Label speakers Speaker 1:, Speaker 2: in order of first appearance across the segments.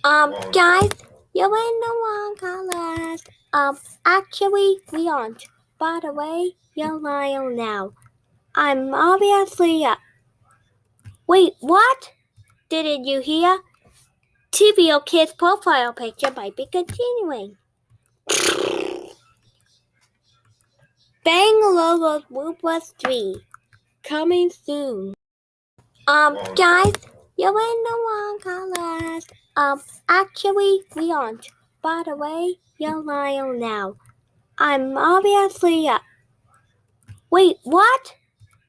Speaker 1: Guys, you're in the wrong colors. Actually, we aren't. By the way, you're lying now. I'm obviously Wait, what? Didn't you hear? TVO Kids profile picture might be continuing. Bang logo Bloopers 3. Coming soon. Guys, you're in the wrong colors. Actually, we aren't. By the way, you're lying now. I'm obviously Wait, what?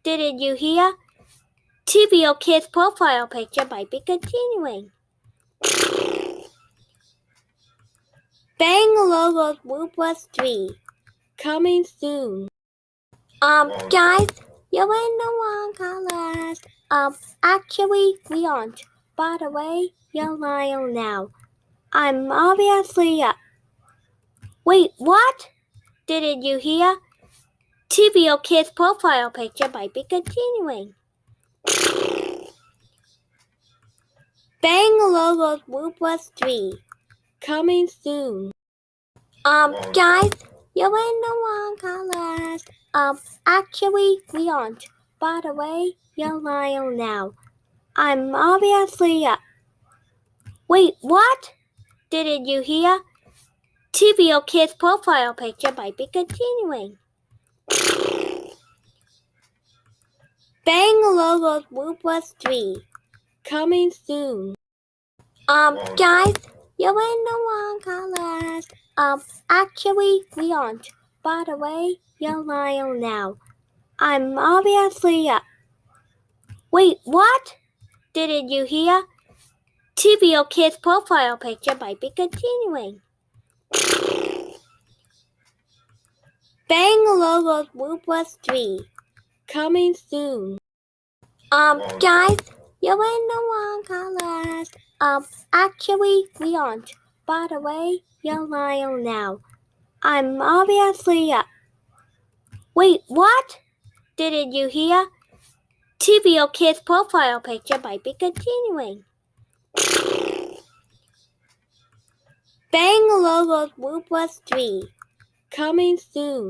Speaker 1: Didn't you hear? TVO Kids profile picture might be continuing. Bang logo Bloopers 3. Coming soon. Guys, you're in the wrong colors. Actually, we aren't. By the way, you're lying now. I'm obviously Wait, what? Didn't you hear? TVO Kids profile picture might be continuing. Bang logo Bloopers 3. Coming soon. Guys, you're in the wrong colors. Actually, we aren't. By the way, you're lying now. I'm obviously Wait, what? Didn't you hear? TVO Kids profile picture might be continuing. Bang logo Bloopers 3. Coming soon. Guys, you're in the wrong colors. Actually, we aren't. By the way, you're lying now. I'm obviously Wait, what? Didn't you hear? TVO Kids profile picture might be continuing. Bang logo Bloopers 3. Coming soon. Guys, you're in the wrong colors. Actually, we aren't. By the way, you're lying now. I'm obviously Wait, what? Didn't you hear? TVO Kids profile picture might be continuing. Bang logo Bloopers 3. Coming soon.